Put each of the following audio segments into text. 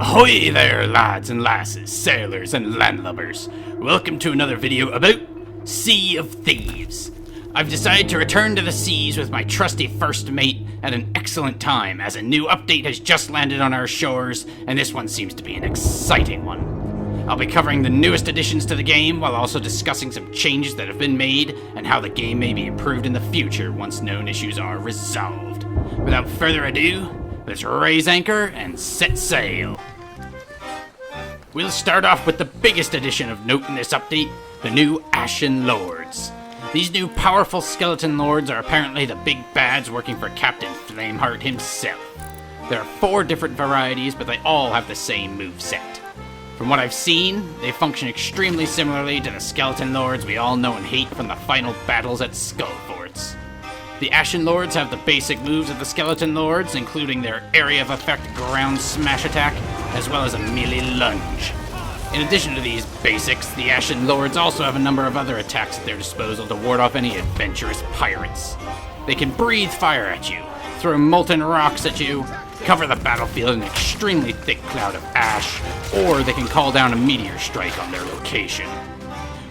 Ahoy there, lads and lasses, sailors and landlubbers. Welcome to another video about Sea of Thieves. I've decided to return to the seas with my trusty first mate at an excellent time, as a new update has just landed on our shores, and this one seems to be an exciting one. I'll be covering the newest additions to the game, while also discussing some changes that have been made, and how the game may be improved in the future once known issues are resolved. Without further ado, let's raise anchor and set sail. We'll start off with the biggest addition of note in this update, the new Ashen Lords. These new powerful skeleton lords are apparently the big bads working for Captain Flameheart himself. There are 4 different varieties, but they all have the same moveset. From what I've seen, they function extremely similarly to the skeleton lords we all know and hate from the final battles at Skull Forts. The Ashen Lords have the basic moves of the Skeleton Lords, including their area of effect ground smash attack, as well as a melee lunge. In addition to these basics, the Ashen Lords also have a number of other attacks at their disposal to ward off any adventurous pirates. They can breathe fire at you, throw molten rocks at you, cover the battlefield in an extremely thick cloud of ash, or they can call down a meteor strike on their location.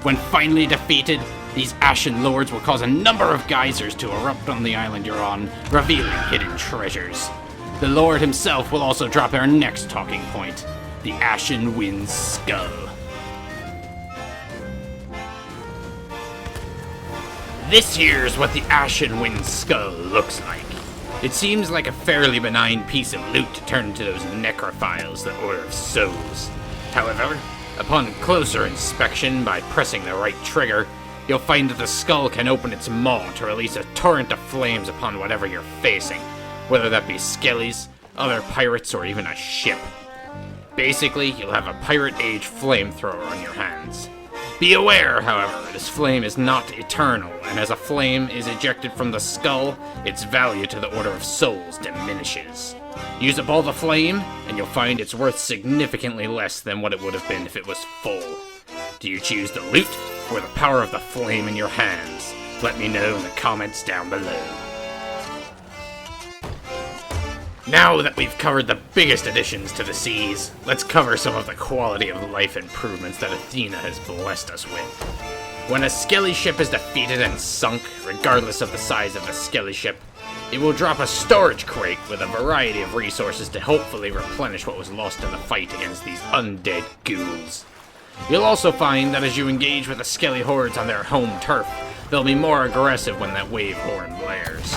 When finally defeated, these Ashen Lords will cause a number of geysers to erupt on the island you're on, revealing hidden treasures. The Lord himself will also drop our next talking point, the Ashen Winds Skull. This here's what the Ashen Winds Skull looks like. It seems like a fairly benign piece of loot to turn into those necrophiles, the Order of Souls. However, upon closer inspection by pressing the right trigger, you'll find that the skull can open its maw to release a torrent of flames upon whatever you're facing, whether that be skellies, other pirates, or even a ship. Basically, you'll have a pirate-age flamethrower on your hands. Be aware, however, this flame is not eternal, and as a flame is ejected from the skull, its value to the Order of Souls diminishes. Use up all the flame, and you'll find it's worth significantly less than what it would have been if it was full. Do you choose the loot, or the power of the flame in your hands? Let me know in the comments down below. Now that we've covered the biggest additions to the seas, let's cover some of the quality of life improvements that Athena has blessed us with. When a skelly ship is defeated and sunk, regardless of the size of the skelly ship, it will drop a storage crate with a variety of resources to hopefully replenish what was lost in the fight against these undead ghouls. You'll also find that as you engage with the skelly hordes on their home turf, they'll be more aggressive when that wave horn blares.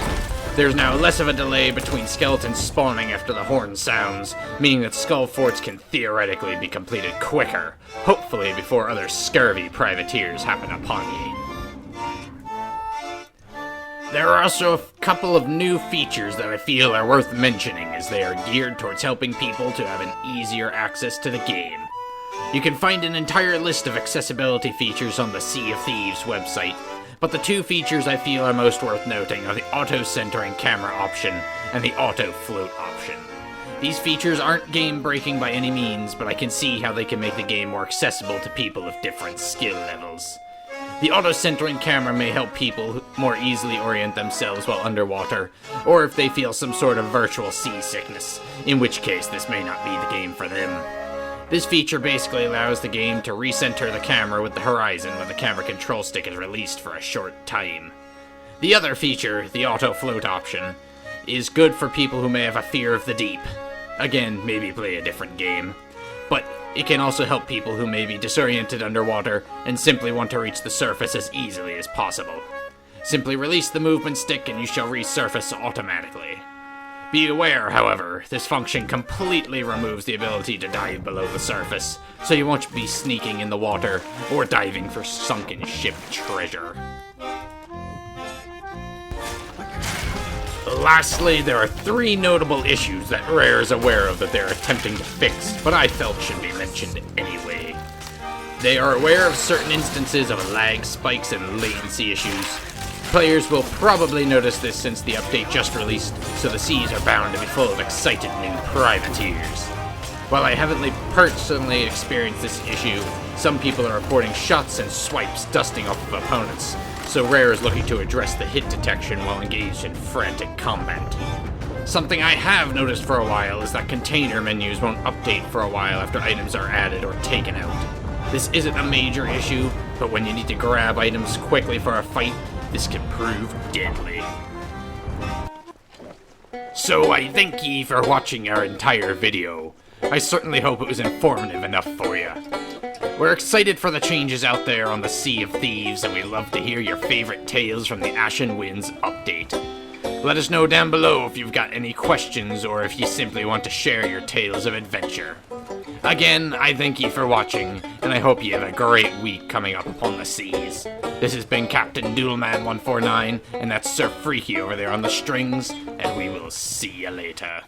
There's now less of a delay between skeletons spawning after the horn sounds, meaning that Skull Forts can theoretically be completed quicker, hopefully before other scurvy privateers happen upon ye. There are also a couple of new features that I feel are worth mentioning, as they are geared towards helping people to have an easier access to the game. You can find an entire list of accessibility features on the Sea of Thieves website, but the 2 features I feel are most worth noting are the auto-centering camera option and the auto-float option. These features aren't game-breaking by any means, but I can see how they can make the game more accessible to people of different skill levels. The auto-centering camera may help people more easily orient themselves while underwater, or if they feel some sort of virtual seasickness, in which case this may not be the game for them. This feature basically allows the game to recenter the camera with the horizon when the camera control stick is released for a short time. The other feature, the auto-float option, is good for people who may have a fear of the deep. Again, maybe play a different game. But it can also help people who may be disoriented underwater and simply want to reach the surface as easily as possible. Simply release the movement stick and you shall resurface automatically. Be aware, however, this function completely removes the ability to dive below the surface, so you won't be sneaking in the water or diving for sunken ship treasure. Lastly, there are 3 notable issues that Rare is aware of that they're attempting to fix, but I felt should be mentioned anyway. They are aware of certain instances of lag spikes and latency issues. Players will probably notice this since the update just released, so the seas are bound to be full of excited new privateers. While I haven't personally experienced this issue, some people are reporting shots and swipes dusting off of opponents, so Rare is looking to address the hit detection while engaged in frantic combat. Something I have noticed for a while is that container menus won't update for a while after items are added or taken out. This isn't a major issue, but when you need to grab items quickly for a fight, this can prove deadly. So I thank ye for watching our entire video. I certainly hope it was informative enough for you. We're excited for the changes out there on the Sea of Thieves, and we love to hear your favorite tales from the Ashen Winds update. Let us know down below if you've got any questions or if you simply want to share your tales of adventure. Again, I thank you for watching, and I hope you have a great week coming up upon the seas. This has been Captain Doodleman149, and that's Sir Freaky over there on the strings, and we will see you later.